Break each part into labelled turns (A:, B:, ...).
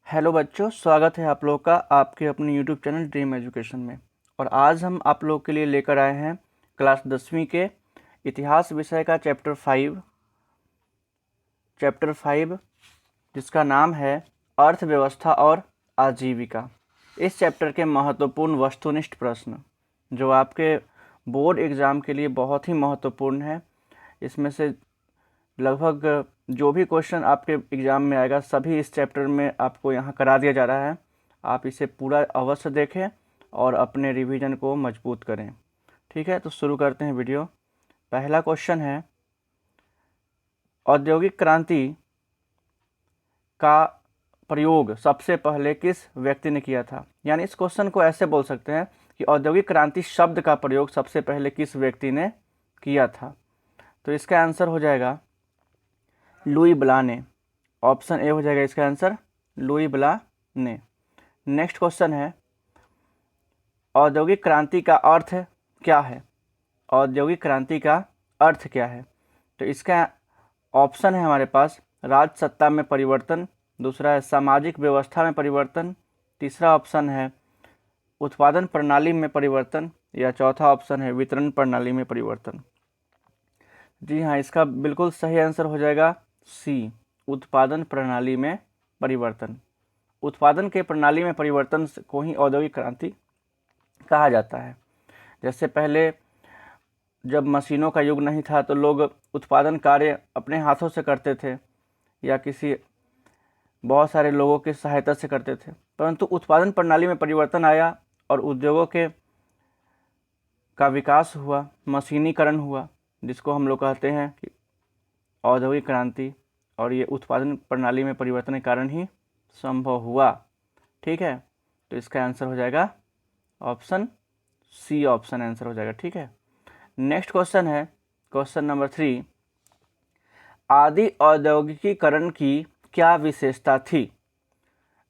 A: Hello बच्चों, स्वागत है आप लोग का आपके अपने यूट्यूब चैनल ड्रीम एजुकेशन में। और आज हम आप लोग के लिए लेकर आए हैं क्लास 10वीं के इतिहास विषय का चैप्टर 5 जिसका नाम है अर्थव्यवस्था और आजीविका। इस चैप्टर के महत्वपूर्ण वस्तुनिष्ठ प्रश्न जो आपके बोर्ड एग्ज़ाम के लिए बहुत ही महत्वपूर्ण है। इसमें से लगभग जो भी क्वेश्चन आपके एग्ज़ाम में आएगा सभी इस चैप्टर में आपको यहाँ करा दिया जा रहा है। आप इसे पूरा अवश्य देखें और अपने रिवीजन को मजबूत करें। ठीक है, तो शुरू करते हैं वीडियो। पहला क्वेश्चन है, औद्योगिक क्रांति का प्रयोग सबसे पहले किस व्यक्ति ने किया था। यानी इस क्वेश्चन को ऐसे बोल सकते हैं कि औद्योगिक क्रांति शब्द का प्रयोग सबसे पहले किस व्यक्ति ने किया था। तो इसका आंसर हो जाएगा लुई ब्ला ने। ऑप्शन ए हो जाएगा इसका आंसर, लुई ब्ला ने। नेक्स्ट क्वेश्चन है, औद्योगिक क्रांति का अर्थ क्या है। औद्योगिक क्रांति का अर्थ क्या है। तो इसका ऑप्शन है हमारे पास राजसत्ता में परिवर्तन, दूसरा है सामाजिक व्यवस्था में परिवर्तन, तीसरा ऑप्शन है उत्पादन प्रणाली में परिवर्तन, या चौथा ऑप्शन है वितरण प्रणाली में परिवर्तन। जी हाँ, इसका बिल्कुल सही आंसर हो जाएगा सी, उत्पादन प्रणाली में परिवर्तन। उत्पादन के प्रणाली में परिवर्तन को ही औद्योगिक क्रांति कहा जाता है। जैसे पहले जब मशीनों का युग नहीं था तो लोग उत्पादन कार्य अपने हाथों से करते थे या किसी बहुत सारे लोगों की सहायता से करते थे, परंतु उत्पादन प्रणाली में परिवर्तन आया और उद्योगों का विकास हुआ, मशीनीकरण हुआ, जिसको हम लोग कहते हैं कि औद्योगिक क्रांति। और ये उत्पादन प्रणाली में परिवर्तन के कारण ही संभव हुआ। ठीक है, तो इसका आंसर हो जाएगा ऑप्शन सी, ऑप्शन आंसर हो जाएगा। ठीक है, नेक्स्ट क्वेश्चन है क्वेश्चन नंबर 3, आदि औद्योगिकीकरण की क्या विशेषता थी।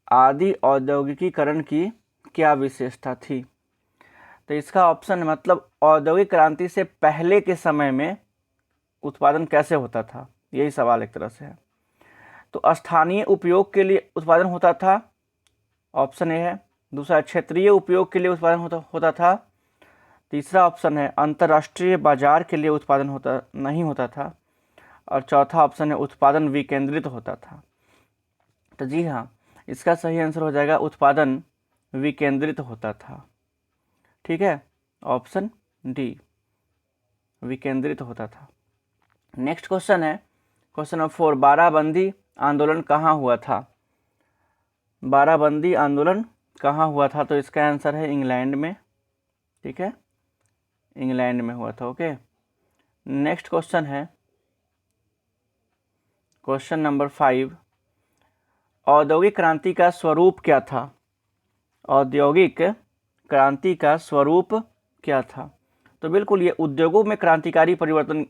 A: आदि औद्योगिकीकरण की क्या विशेषता थी। तो इसका ऑप्शन मतलब औद्योगिक क्रांति से पहले के समय में उत्पादन कैसे होता था, यही सवाल एक तरह से है। तो स्थानीय उपयोग के लिए उत्पादन होता था, ऑप्शन ए है। दूसरा, क्षेत्रीय उपयोग के लिए उत्पादन होता था। तीसरा ऑप्शन है अंतर्राष्ट्रीय बाजार के लिए उत्पादन नहीं होता था। और चौथा ऑप्शन है उत्पादन विकेंद्रित होता था। तो जी हाँ, इसका सही आंसर हो जाएगा उत्पादन विकेंद्रित होता था। ठीक है, ऑप्शन डी, विकेंद्रित होता था। नेक्स्ट क्वेश्चन है क्वेश्चन नंबर 4, बाराबंदी आंदोलन कहाँ हुआ था। बाराबंदी आंदोलन कहाँ हुआ था। तो इसका आंसर है इंग्लैंड में। ठीक है, इंग्लैंड में हुआ था। ओके, नेक्स्ट क्वेश्चन है क्वेश्चन नंबर 5, औद्योगिक क्रांति का स्वरूप क्या था। औद्योगिक क्रांति का स्वरूप क्या था। तो बिल्कुल ये उद्योगों में क्रांतिकारी परिवर्तन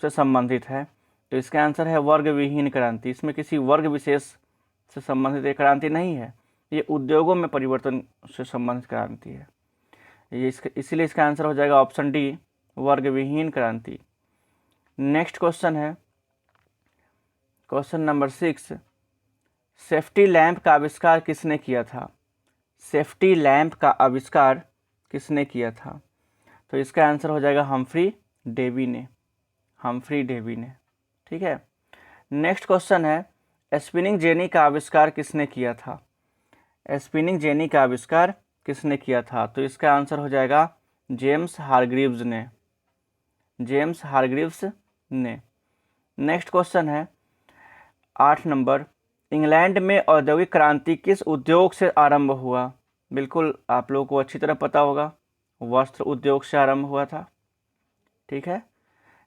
A: से संबंधित है। तो इसका आंसर है वर्ग विहीन क्रांति। इसमें किसी वर्ग विशेष से संबंधित एक क्रांति नहीं है, ये उद्योगों में परिवर्तन से संबंधित क्रांति है। ये इसीलिए इसका आंसर हो जाएगा ऑप्शन डी, वर्ग विहीन क्रांति। नेक्स्ट क्वेश्चन है क्वेश्चन नंबर 6, सेफ्टी लैंप का आविष्कार किसने किया था। सेफ्टी लैंप का आविष्कार किसने किया था। तो इसका आंसर हो जाएगा हम्फ्री डेवी ने। हम्फ्री डेवी ने। ठीक है, नेक्स्ट क्वेश्चन है स्पिनिंग जेनी का आविष्कार किसने किया था। स्पिनिंग जेनी का आविष्कार किसने किया था। तो इसका आंसर हो जाएगा जेम्स हारग्रीव्स ने। जेम्स हारग्रीव्स ने। नेक्स्ट क्वेश्चन है 8 नंबर, इंग्लैंड में औद्योगिक क्रांति किस उद्योग से आरंभ हुआ। बिल्कुल आप लोगों को अच्छी तरह पता होगा, वस्त्र उद्योग से आरंभ हुआ था। ठीक है,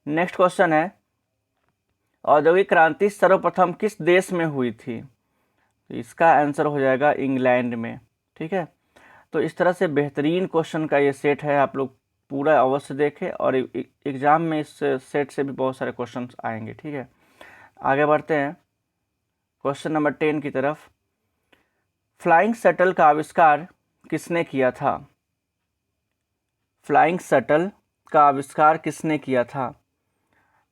A: नेक्स्ट क्वेश्चन है औद्योगिक क्रांति सर्वप्रथम किस देश में हुई थी। तो इसका आंसर हो जाएगा इंग्लैंड में। ठीक है, तो इस तरह से बेहतरीन क्वेश्चन का ये सेट है, आप लोग पूरा अवश्य देखें और एग्जाम में इस सेट से भी बहुत सारे क्वेश्चन आएंगे। ठीक है, आगे बढ़ते हैं क्वेश्चन नंबर 10 की तरफ। फ्लाइंग शटल का आविष्कार किसने किया था। फ्लाइंग शटल का आविष्कार किसने किया था।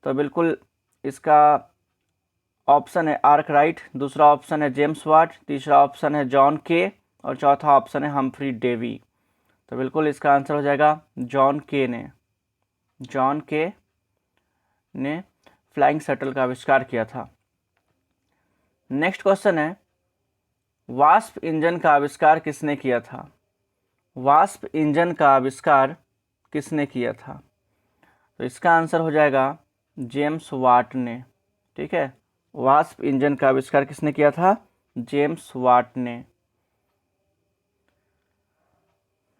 A: तो बिल्कुल इसका ऑप्शन है आर्कराइट, दूसरा ऑप्शन है जेम्स वाट, तीसरा ऑप्शन है जॉन के और चौथा ऑप्शन है हम्फ्री डेवी। तो बिल्कुल इसका आंसर हो जाएगा जॉन के ने फ्लाइंग शटल का आविष्कार किया था। नेक्स्ट क्वेश्चन है वास्प इंजन का आविष्कार किसने किया था? वास्प इंजन का आविष्कार किसने किया था? तो इसका आंसर हो जाएगा जेम्स वाट ने। ठीक है, वास्प इंजन का आविष्कार किसने किया था? जेम्स वाट ने।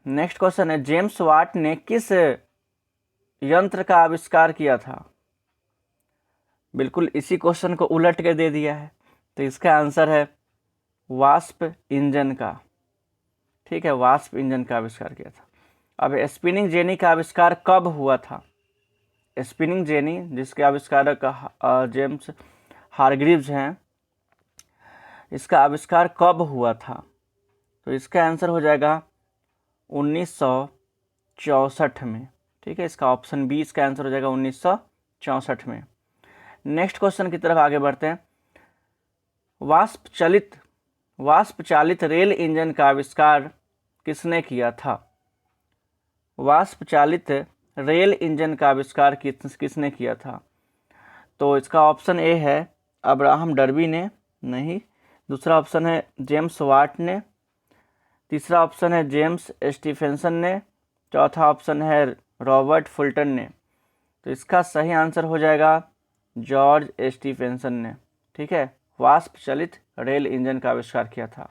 A: नेक्स्ट क्वेश्चन है जेम्स वाट ने किस यंत्र का आविष्कार किया था? बिल्कुल इसी क्वेश्चन को उलट के दे दिया है, तो इसका आंसर है वास्प इंजन का। ठीक है, वास्प इंजन का आविष्कार किया था। अब स्पिनिंग जेनी का आविष्कार कब हुआ था? स्पिनिंग जेनी जिसके आविष्कारक जेम्स हारग्रीव्स हैं, इसका आविष्कार कब हुआ था? तो इसका आंसर हो जाएगा 1964 में। ठीक है, इसका ऑप्शन बी इसका आंसर हो जाएगा 1964 में। नेक्स्ट क्वेश्चन की तरफ आगे बढ़ते हैं। वाष्प चालित रेल इंजन का आविष्कार किसने किया था? वाष्प चालित रेल इंजन का आविष्कार किसने किया था? तो इसका ऑप्शन ए है अब्राहम डर्बी ने, नहीं। दूसरा ऑप्शन है जेम्स वाट ने, तीसरा ऑप्शन है जेम्स स्टीफेंसन ने, चौथा ऑप्शन है रॉबर्ट फुल्टन ने। तो इसका सही आंसर हो जाएगा जॉर्ज स्टीफेंसन ने। ठीक है, वाष्प चालित रेल इंजन का आविष्कार किया था।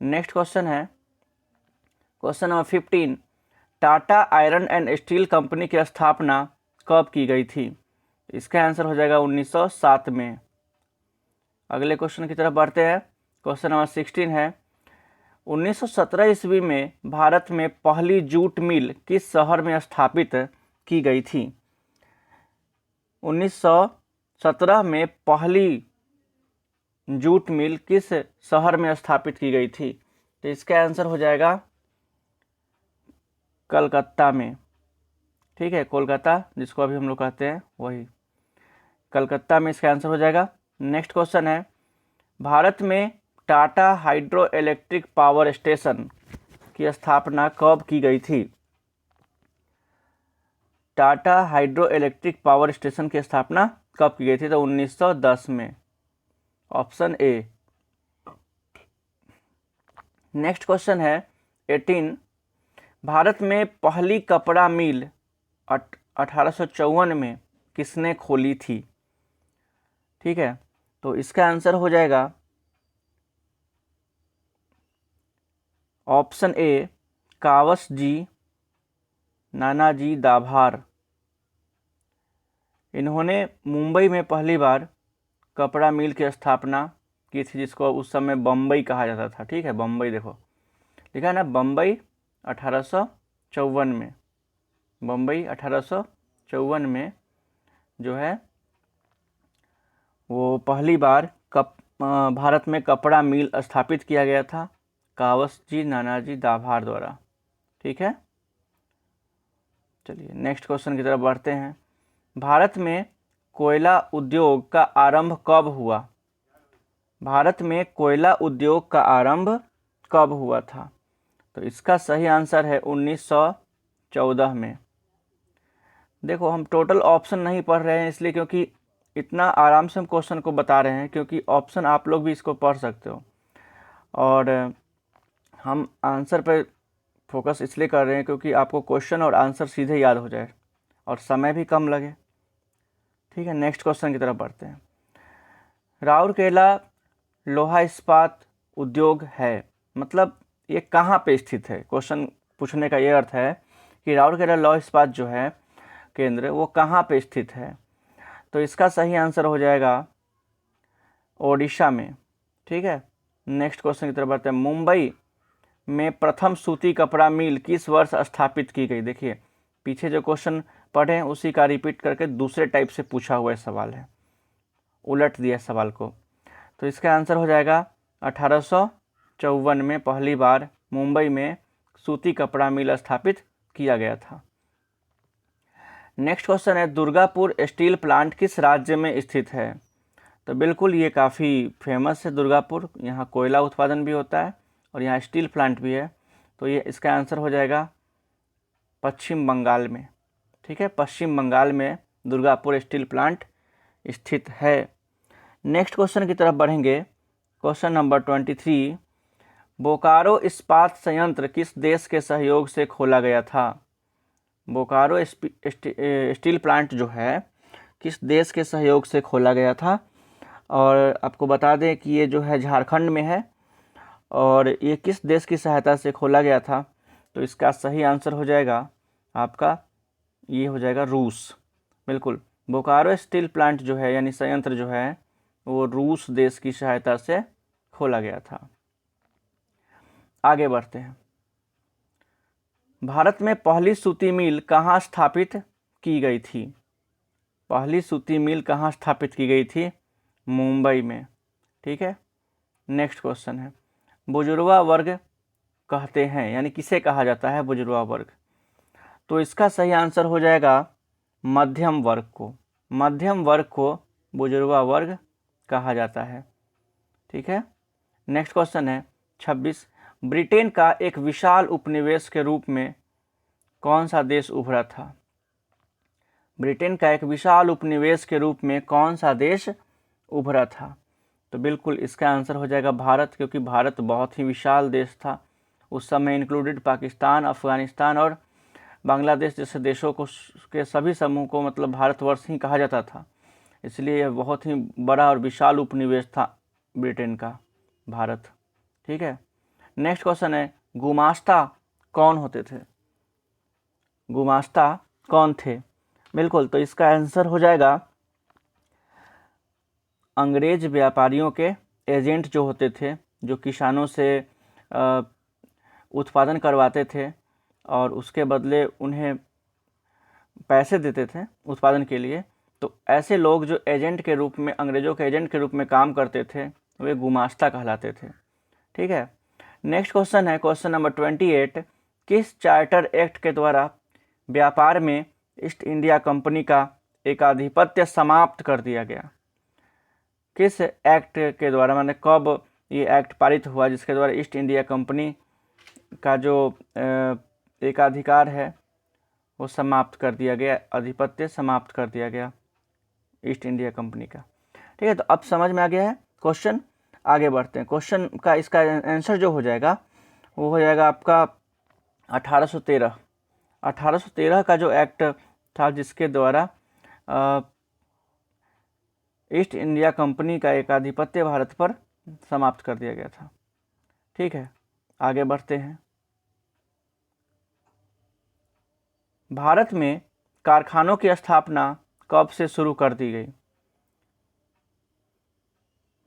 A: नेक्स्ट क्वेश्चन है question number 15। Tata iron and steel company की स्थापना कब की गई थी? इसका आंसर हो जाएगा 1907 में। अगले क्वेश्चन की तरफ बढ़ते हैं। क्वेश्चन नंबर 16 है 1917 ईस्वी में भारत में पहली जूट मिल किस शहर में स्थापित की गई थी? 1917 में पहली जूट मिल किस शहर में स्थापित की गई थी? तो इसका आंसर हो जाएगा कलकत्ता में। ठीक है, कोलकाता जिसको अभी हम लोग कहते हैं वही, कलकत्ता में इसका आंसर हो जाएगा। नेक्स्ट क्वेश्चन है भारत में Tata hydro electric power station की स्थापना कब की गई थी? Tata hydro electric power station की स्थापना कब की गई थी? तो 1910 में, ऑप्शन ए। नेक्स्ट क्वेश्चन है 18। भारत में पहली कपड़ा मिल 1854 में किसने खोली थी? ठीक है, तो इसका आंसर हो जाएगा ऑप्शन ए कावस जी नानाजी दाभार। इन्होंने मुंबई में पहली बार कपड़ा मिल की स्थापना की थी, जिसको उस समय बम्बई कहा जाता था। ठीक है, बम्बई देखो लिखा है ना, बम्बई 1854 में, बम्बई 1854 में जो है वो पहली बार भारत में कपड़ा मिल स्थापित किया गया था कावस जी नानाजी दाभार द्वारा। ठीक है, चलिए नेक्स्ट क्वेश्चन की तरफ बढ़ते हैं। भारत में कोयला उद्योग का आरंभ कब हुआ? भारत में कोयला उद्योग का आरंभ कब हुआ था? तो इसका सही आंसर है 1914 में। देखो हम टोटल ऑप्शन नहीं पढ़ रहे हैं इसलिए, क्योंकि इतना आराम से हम क्वेश्चन को बता रहे हैं, क्योंकि ऑप्शन आप लोग भी इसको पढ़ सकते हो, और हम आंसर पर फोकस इसलिए कर रहे हैं क्योंकि आपको क्वेश्चन और आंसर सीधे याद हो जाए और समय भी कम लगे। ठीक है, नेक्स्ट क्वेश्चन की तरफ बढ़ते हैं। राउरकेला लोहा इस्पात उद्योग है, मतलब ये कहाँ पे स्थित है? क्वेश्चन पूछने का ये अर्थ है कि राउरकेला लोहा इस्पात जो है केंद्र, वो कहाँ पे स्थित है? तो इसका सही आंसर हो जाएगा ओडिशा में। ठीक है, नेक्स्ट क्वेश्चन की तरफ बढ़ते हैं। मुंबई में प्रथम सूती कपड़ा मिल किस वर्ष स्थापित की गई? देखिए पीछे जो क्वेश्चन पढ़े हैं उसी का रिपीट करके दूसरे टाइप से पूछा हुआ सवाल है, उलट दिया सवाल को। तो इसका आंसर हो जाएगा 1854 में पहली बार मुंबई में सूती कपड़ा मिल स्थापित किया गया था। नेक्स्ट क्वेश्चन है दुर्गापुर स्टील प्लांट किस राज्य में स्थित है? तो बिल्कुल ये काफ़ी फेमस है दुर्गापुर, यहाँ कोयला उत्पादन भी होता है और यहाँ स्टील प्लांट भी है। तो ये इसका आंसर हो जाएगा पश्चिम बंगाल में। ठीक है, पश्चिम बंगाल में दुर्गापुर स्टील प्लांट स्थित है। नेक्स्ट क्वेश्चन की तरफ बढ़ेंगे। क्वेश्चन नंबर 23, बोकारो इस्पात संयंत्र किस देश के सहयोग से खोला गया था? बोकारो स्टील प्लांट जो है किस देश के सहयोग से खोला गया था? और आपको बता दें कि ये जो है झारखंड में है और ये किस देश की सहायता से खोला गया था? तो इसका सही आंसर हो जाएगा आपका, ये हो जाएगा रूस। बिल्कुल, बोकारो स्टील प्लांट जो है यानी संयंत्र जो है वो रूस देश की सहायता से खोला गया था। आगे बढ़ते हैं। भारत में पहली सूती मिल कहाँ स्थापित की गई थी? पहली सूती मिल कहाँ स्थापित की गई थी? मुंबई में। ठीक है, नेक्स्ट क्वेश्चन है, बुजुर्गा वर्ग कहते हैं यानी किसे कहा जाता है बुजुर्गा वर्ग? तो इसका सही आंसर हो जाएगा मध्यम वर्ग को। मध्यम वर्ग को बुजुर्गा वर्ग कहा जाता है। ठीक है, नेक्स्ट क्वेश्चन है 26, ब्रिटेन का एक विशाल उपनिवेश के रूप में कौन सा देश उभरा था? ब्रिटेन का एक विशाल उपनिवेश के रूप में कौन सा देश उभरा था? तो बिल्कुल इसका आंसर हो जाएगा भारत, क्योंकि भारत बहुत ही विशाल देश था। उस समय इंक्लूडेड पाकिस्तान, अफगानिस्तान और बांग्लादेश जैसे देशों को के सभी समूह को मतलब भारतवर्ष ही कहा जाता था। इसलिए यह बहुत ही बड़ा और विशाल उपनिवेश था ब्रिटेन का भारत। ठीक है, नेक्स्ट क्वेश्चन है, गुमास्ता कौन होते थे? गुमास्ता कौन थे? बिल्कुल, तो इसका आंसर हो जाएगा अंग्रेज व्यापारियों के एजेंट जो होते थे, जो किसानों से उत्पादन करवाते थे और उसके बदले उन्हें पैसे देते थे उत्पादन के लिए। तो ऐसे लोग जो एजेंट के रूप में, अंग्रेजों के एजेंट के रूप में काम करते थे, वे गुमास्ता कहलाते थे। ठीक है, नेक्स्ट क्वेश्चन है क्वेश्चन नंबर 28, किस चार्टर एक्ट के द्वारा व्यापार में ईस्ट इंडिया कंपनी का एकाधिपत्य समाप्त कर दिया गया? किस एक्ट के द्वारा, माने कब ये एक्ट पारित हुआ जिसके द्वारा ईस्ट इंडिया कंपनी का जो एकाधिकार है वो समाप्त कर दिया गया, आधिपत्य समाप्त कर दिया गया ईस्ट इंडिया कंपनी का? ठीक है, तो अब समझ में आ गया है क्वेश्चन। आगे बढ़ते हैं। क्वेश्चन का इसका आंसर जो हो जाएगा वो हो जाएगा आपका 1813। 1813 का जो एक्ट था जिसके द्वारा ईस्ट इंडिया कंपनी का एकाधिपत्य भारत पर समाप्त कर दिया गया था। ठीक है, आगे बढ़ते हैं। भारत में कारखानों की स्थापना कब से शुरू कर दी गई?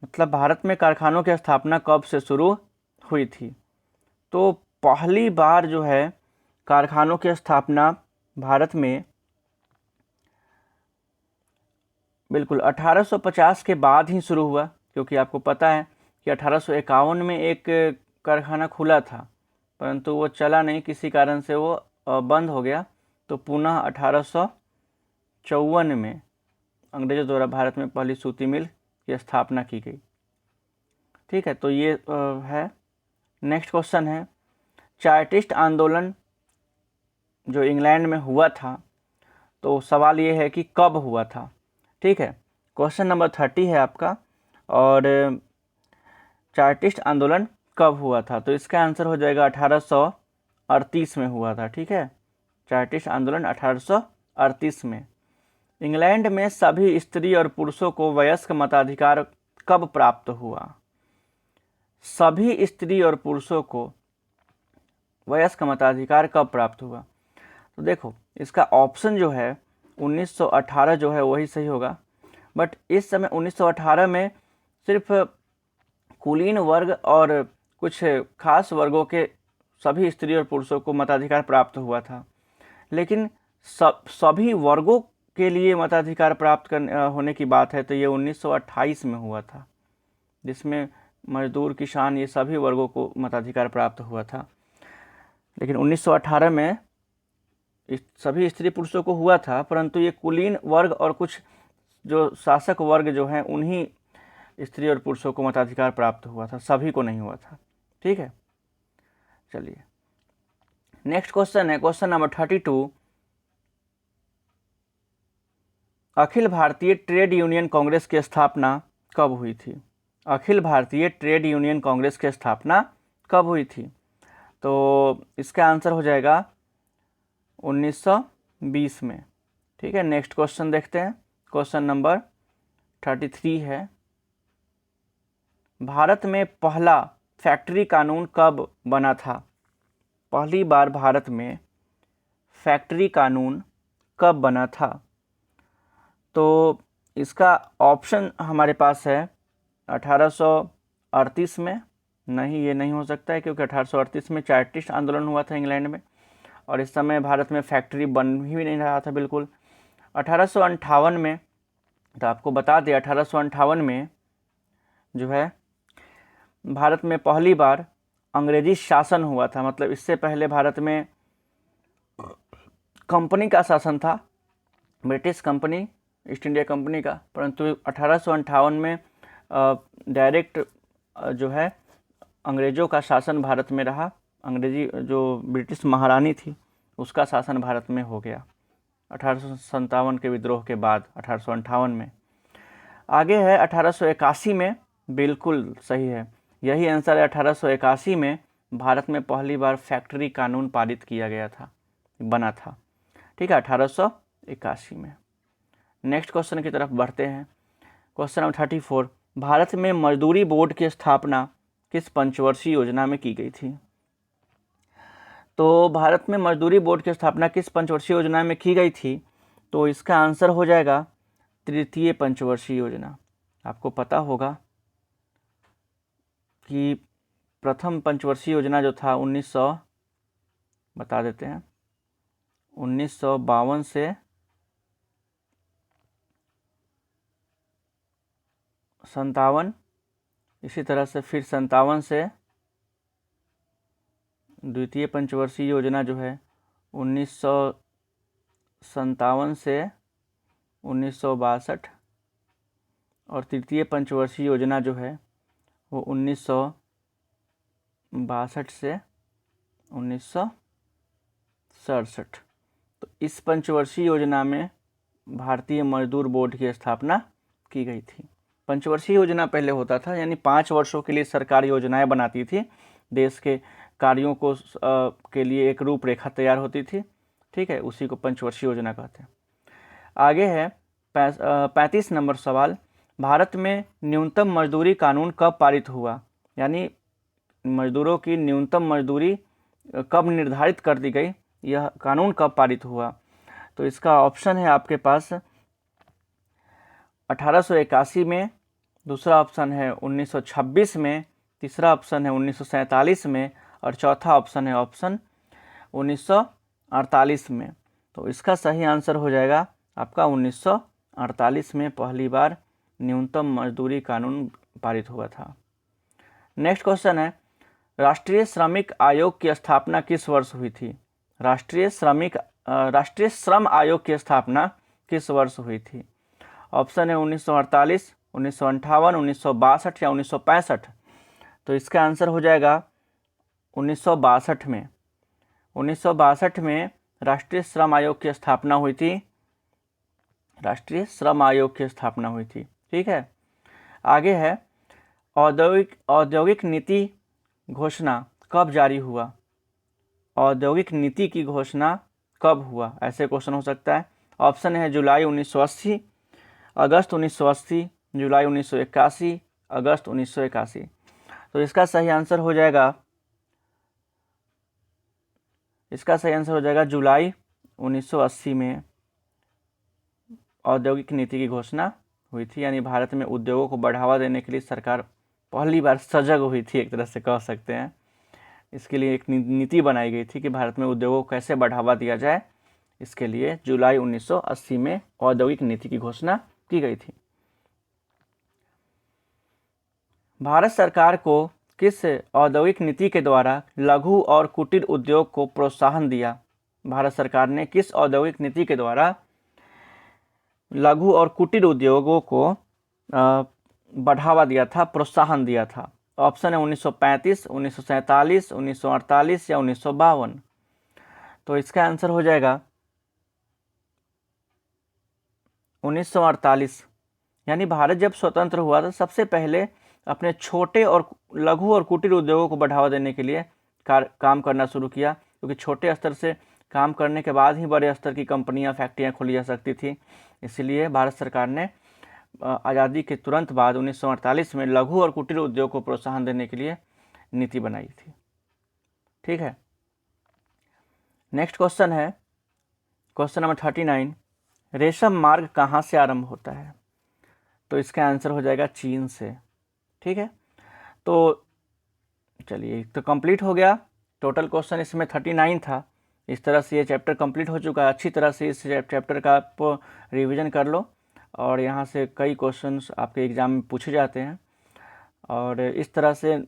A: मतलब भारत में कारखानों की स्थापना कब से शुरू हुई थी? तो पहली बार जो है कारखानों की स्थापना भारत में बिल्कुल 1850 के बाद ही शुरू हुआ, क्योंकि आपको पता है कि 1851 में एक कारखाना खुला था परंतु वो चला नहीं, किसी कारण से वो बंद हो गया। तो पुनः 1854 में अंग्रेजों द्वारा भारत में पहली सूती मिल की स्थापना की गई। ठीक है, तो ये है। नेक्स्ट क्वेश्चन है, चार्टिस्ट आंदोलन जो इंग्लैंड में हुआ था, तो सवाल ये है कि कब हुआ था? ठीक है, क्वेश्चन नंबर 30 है आपका, और चार्टिस्ट आंदोलन कब हुआ था? तो इसका आंसर हो जाएगा 1838 में हुआ था। ठीक है, चार्टिस्ट आंदोलन 1838 में। इंग्लैंड में सभी स्त्री और पुरुषों को वयस्क मताधिकार कब प्राप्त हुआ? सभी स्त्री और पुरुषों को वयस्क मताधिकार कब प्राप्त हुआ? तो देखो, इसका ऑप्शन जो है 1918 जो है वही सही होगा, बट इस समय 1918 में सिर्फ कुलीन वर्ग और कुछ खास वर्गों के सभी स्त्री और पुरुषों को मताधिकार प्राप्त हुआ था, लेकिन सभी वर्गों के लिए मताधिकार प्राप्त होने की बात है तो ये 1928 में हुआ था, जिसमें मजदूर, किसान, ये सभी वर्गों को मताधिकार प्राप्त हुआ था। लेकिन 1918 में सभी स्त्री पुरुषों को हुआ था, परंतु ये कुलीन वर्ग और कुछ जो शासक वर्ग जो हैं उन्हीं स्त्री और पुरुषों को मताधिकार प्राप्त हुआ था, सभी को नहीं हुआ था। ठीक है, चलिए नेक्स्ट क्वेश्चन है question number 32। Akhil Bharatiya trade union Congress की स्थापना कब हुई थी? अखिल भारतीय ट्रेड यूनियन कांग्रेस की स्थापना कब हुई थी? तो इसका आंसर हो जाएगा 1920 में। ठीक है, नेक्स्ट क्वेश्चन देखते हैं। क्वेश्चन नंबर 33 है, भारत में पहला फैक्ट्री कानून कब बना था? पहली बार भारत में फैक्ट्री कानून कब बना था? तो इसका ऑप्शन हमारे पास है 1838 में। नहीं, ये नहीं हो सकता है, क्योंकि 1838 में चार्टिस्ट आंदोलन हुआ था इंग्लैंड में, और इस समय भारत में फैक्ट्री बन ही नहीं रहा था बिल्कुल। 1858 में, तो आपको बता दें 1858 में जो है भारत में पहली बार अंग्रेजी शासन हुआ था। मतलब इससे पहले भारत में कंपनी का शासन था, British company, east India company का, परंतु 1858 में डायरेक्ट जो है अंग्रेज़ों का शासन भारत में रहा। अंग्रेजी जो ब्रिटिश महारानी थी उसका शासन भारत में हो गया 1857 के विद्रोह के बाद, 1858 में। आगे है 1881 में, बिल्कुल सही है, यही आंसर है। 1881 में भारत में पहली बार फैक्ट्री कानून पारित किया गया था, बना था। ठीक है, 1881 में। नेक्स्ट क्वेश्चन की तरफ बढ़ते हैं। क्वेश्चन नंबर 34, भारत में मजदूरी बोर्ड की स्थापना किस पंचवर्षीय योजना में की गई थी? तो भारत में मजदूरी बोर्ड की स्थापना किस पंचवर्षीय योजना में की गई थी? तो इसका आंसर हो जाएगा तृतीय पंचवर्षीय योजना। आपको पता होगा कि प्रथम पंचवर्षीय योजना जो था 1900 बता देते हैं 1952 से 57, इसी तरह से फिर 57 से द्वितीय पंचवर्षीय योजना जो है 1957 से 1962, और तृतीय पंचवर्षीय योजना जो है वो 1962 से 1967। तो इस पंचवर्षीय योजना में भारतीय मजदूर बोर्ड की स्थापना की गई थी। पंचवर्षीय योजना पहले होता था, यानी 5 वर्षों के लिए सरकार योजनाएं बनाती थी, देश के कार्यों को के लिए एक रूपरेखा तैयार होती थी। ठीक है, उसी को पंचवर्षीय योजना कहते हैं। आगे है 35 नंबर सवाल, भारत में न्यूनतम मजदूरी कानून कब पारित हुआ? यानी मजदूरों की न्यूनतम मजदूरी कब निर्धारित कर दी गई, यह कानून कब पारित हुआ? तो इसका ऑप्शन है आपके पास 1881 में, दूसरा ऑप्शन है 1926 में, तीसरा ऑप्शन है 1947 में, और चौथा ऑप्शन है ऑप्शन 1948 में। तो इसका सही आंसर हो जाएगा आपका 1948 में पहली बार न्यूनतम मजदूरी कानून पारित हुआ था। नेक्स्ट क्वेश्चन है, राष्ट्रीय श्रमिक आयोग की स्थापना किस वर्ष हुई थी? राष्ट्रीय श्रम आयोग की स्थापना किस वर्ष हुई थी? ऑप्शन है 1948, 1958, 1962 या 1965। तो इसका आंसर हो जाएगा 1962 में। 1962 में राष्ट्रीय श्रम आयोग की स्थापना हुई थी। राष्ट्रीय श्रम आयोग की स्थापना हुई थी। ठीक है, आगे है औद्योगिक नीति घोषणा कब जारी हुआ? औद्योगिक नीति की घोषणा कब हुआ? ऐसे क्वेश्चन हो सकता है। ऑप्शन है जुलाई 1980, अगस्त 1980, जुलाई 1981, अगस्त 1981। तो इसका सही आंसर हो जाएगा जुलाई 1980 में औद्योगिक नीति की घोषणा हुई थी। यानी भारत में उद्योगों को बढ़ावा देने के लिए सरकार पहली बार सजग हुई थी, एक तरह से कह सकते हैं। इसके लिए एक नीति बनाई गई थी कि भारत में उद्योगों को कैसे बढ़ावा दिया जाए। इसके लिए जुलाई 1980 में औद्योगिक नीति की घोषणा की गई थी। भारत सरकार को किस औद्योगिक नीति के द्वारा लघु और कुटीर उद्योग को प्रोत्साहन दिया? भारत सरकार ने किस औद्योगिक नीति के द्वारा लघु और कुटीर उद्योगों को बढ़ावा दिया था, प्रोत्साहन दिया था? ऑप्शन है 1935, 1947, 1948 या 1952। तो इसका आंसर हो जाएगा 1948। यानी भारत जब स्वतंत्र हुआ था सबसे पहले अपने छोटे और लघु और कुटीर उद्योगों को बढ़ावा देने के लिए काम करना शुरू किया, क्योंकि छोटे स्तर से काम करने के बाद ही बड़े स्तर की कंपनियां, फैक्ट्रियां खोली जा सकती थी। इसलिए भारत सरकार ने आज़ादी के तुरंत बाद 1948 में लघु और कुटीर उद्योग को प्रोत्साहन देने के लिए नीति बनाई थी। ठीक है, नेक्स्ट क्वेश्चन है क्वेश्चन नंबर 39। रेशम मार्ग कहाँ से आरंभ होता है? तो इसका आंसर हो जाएगा चीन से। ठीक है, तो चलिए, तो कंप्लीट हो गया। टोटल क्वेश्चन इसमें 39 था। इस तरह से ये चैप्टर कंप्लीट हो चुका है। अच्छी तरह से इस चैप्टर का आप रिवीजन कर लो, और यहाँ से कई क्वेश्चंस आपके एग्ज़ाम में पूछे जाते हैं। और इस तरह से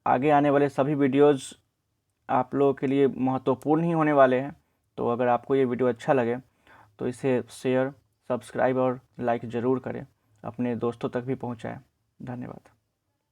A: आगे आने वाले सभी वीडियोज़ आप लोगों के लिए महत्वपूर्ण ही होने वाले हैं। तो अगर आपको ये वीडियो अच्छा लगे तो इसे शेयर, सब्सक्राइब और लाइक ज़रूर करें, अपने दोस्तों तक भी पहुँचाएँ। धन्यवाद।